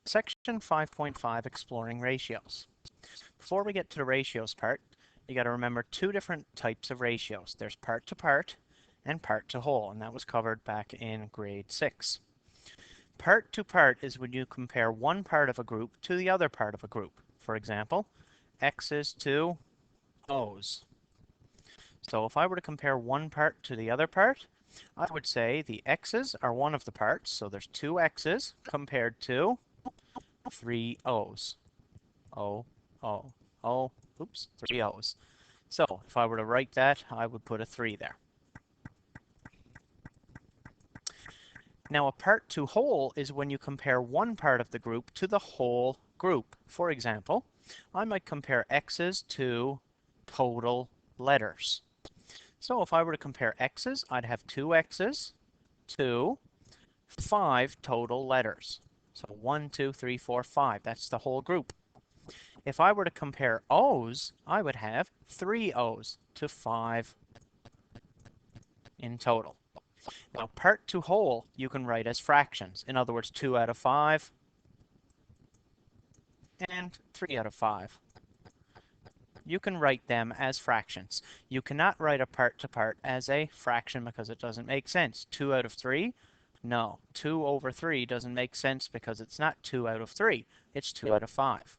Section 5.5, Exploring Ratios. Before we get to the ratios part, you got to remember two different types of ratios. There's part to part and part to whole, and that was covered back in grade 6. Part to part is when you compare one part of a group to the other part of a group. For example, X's to O's. So if I were to compare one part to the other part, I would say the X's are one of the parts, so there's two X's compared to three O's. O, O, O, oops, three O's. So if I were to write that, I would put a 3 there. Now a part to whole is when you compare one part of the group to the whole group. For example, I might compare X's to total letters. So if I were to compare X's, I'd have two X's to 5 total letters. So 1, 2, 3, 4, 5. That's the whole group. If I were to compare O's, I would have 3 O's to 5 in total. Now, part to whole you can write as fractions. In other words, 2 out of 5 and 3 out of 5. You can write them as fractions. You cannot write a part to part as a fraction because it doesn't make sense. 2 out of 3? No. 2 over 3 doesn't make sense because it's not 2 out of 3. It's 2 out of 5.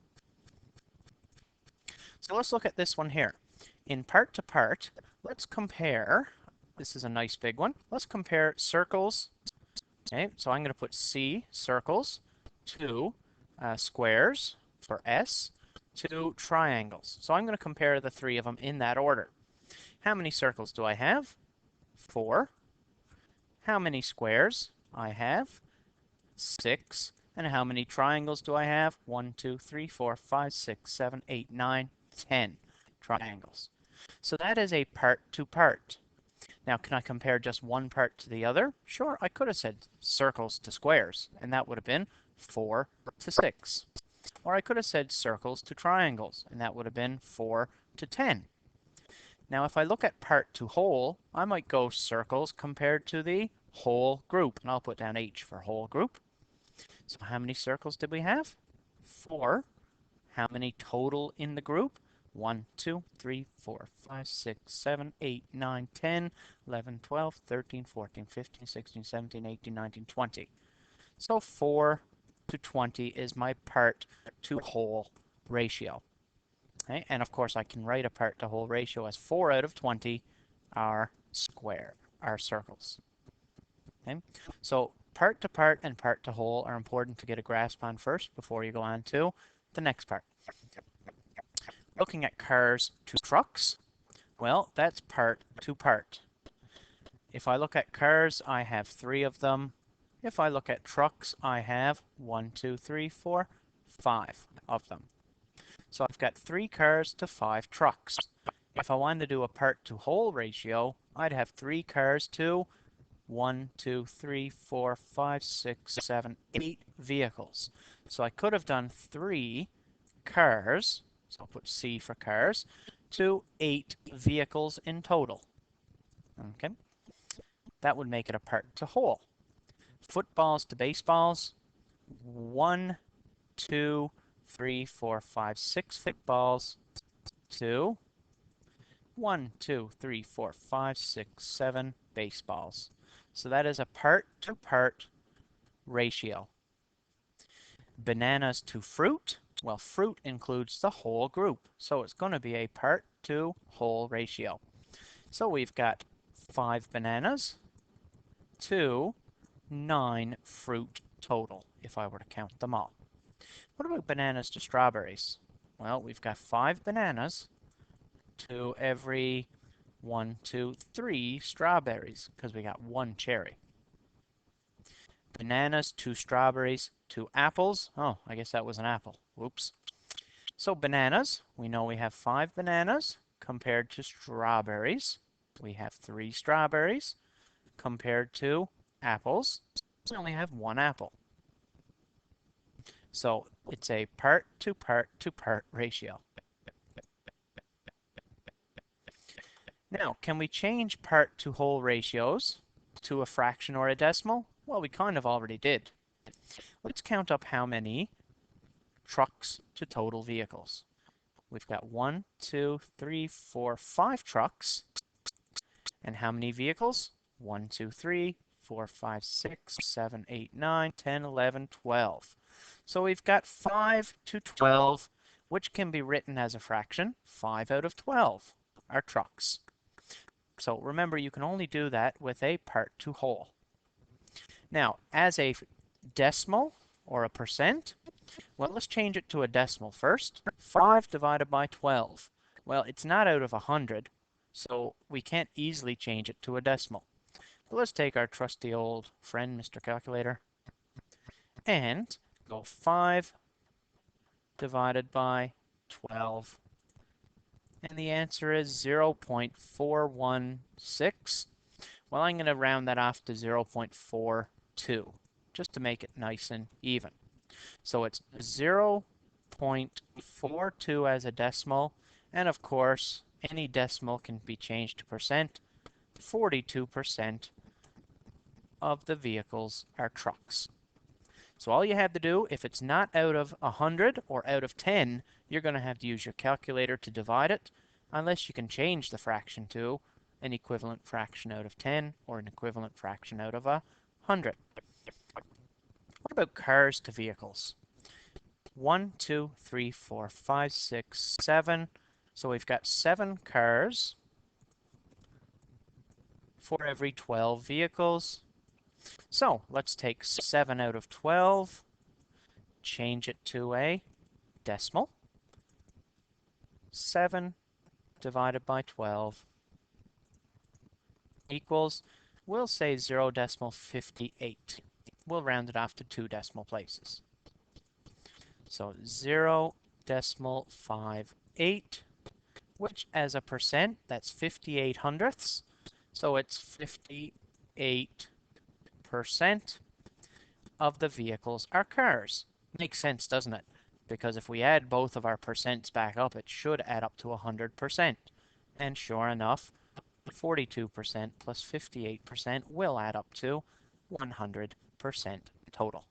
So let's look at this one here. In part to part, let's compare, this is a nice big one, let's compare circles. Okay, so I'm going to put C, circles, to squares for S, to triangles. So I'm going to compare the three of them in that order. How many circles do I have? 4. How many squares? I have 6. And how many triangles do I have? 1, 2, 3, 4, 5, 6, 7, 8, 9, 10 triangles. So that is a part to part. Now, can I compare just one part to the other? Sure, I could have said circles to squares, and that would have been 4 to 6. Or I could have said circles to triangles, and that would have been 4 to 10. Now, if I look at part to whole, I might go circles compared to the whole group, and I'll put down H for whole group. So how many circles did we have? 4. How many total in the group? 1, 2, 3, 4, 5, 6, 7, 8, 9, 10, 11, 12, 13, 14, 15, 16, 17, 18, 19, 20. So 4 to 20 is my part to whole ratio. Okay? And of course I can write a part to whole ratio as 4 out of 20 are circles. Okay? So part to part and part to whole are important to get a grasp on first before you go on to the next part. Looking at cars to trucks, well, that's part to part. If I look at cars, I have 3 of them. If I look at trucks, I have 1, 2, 3, 4, 5 of them. So I've got 3 cars to 5 trucks. If I wanted to do a part to whole ratio, I'd have 3 cars to 1, 2, 3, 4, 5, 6, 7, 8 vehicles. So I could have done 3 cars, so I'll put C for cars, to 8 vehicles in total. Okay, that would make it a part to whole. Footballs to baseballs, 1, 2, 3, 4, 5, 6 footballs to 1, 2, 3, 4, 5, 6, 7 baseballs. So that is a part to part ratio. Bananas to fruit. Well, fruit includes the whole group, so it's going to be a part to whole ratio. So we've got 5 bananas to 9 fruit total, if I were to count them all. What about bananas to strawberries? Well, we've got 5 bananas to every 1, 2, 3 strawberries, because we got 1 cherry. Bananas to strawberries to apples. Oh, I guess that was an apple. Whoops. So bananas, we know we have 5 bananas compared to strawberries. We have 3 strawberries compared to apples. We only have 1 apple. So it's a part to part to part ratio. Now, can we change part to whole ratios to a fraction or a decimal? Well, we kind of already did. Let's count up how many trucks to total vehicles. We've got 1, 2, 3, 4, 5 trucks. And how many vehicles? 1, 2, 3, 4, 5, 6, 7, 8, 9, 10, 11, 12. So we've got 5 to 12, which can be written as a fraction. 5 out of 12 are trucks. So remember, you can only do that with a part to whole. Now, as a decimal or a percent, well, let's change it to a decimal first. 5 divided by 12. Well, it's not out of 100, so we can't easily change it to a decimal. But let's take our trusty old friend, Mr. Calculator, and go 5 divided by 12. And the answer is 0.416. Well, I'm going to round that off to 0.42, just to make it nice and even. So it's 0.42 as a decimal, and of course, any decimal can be changed to percent. 42% of the vehicles are trucks. So all you have to do, if it's not out of 100 or out of 10, you're going to have to use your calculator to divide it, unless you can change the fraction to an equivalent fraction out of 10 or an equivalent fraction out of 100. What about cars to vehicles? 1, 2, 3, 4, 5, 6, 7. So we've got 7 cars for every 12 vehicles. So let's take 7 out of 12, change it to a decimal. 7 divided by 12 equals, we'll say 0.58. We'll round it off to 2 decimal places. So 0.58, which as a percent, that's 58 hundredths. So it's 58% of the vehicles are cars. Makes sense, doesn't it? Because if we add both of our percents back up, it should add up to 100%. And sure enough, 42% plus 58% will add up to 100% total.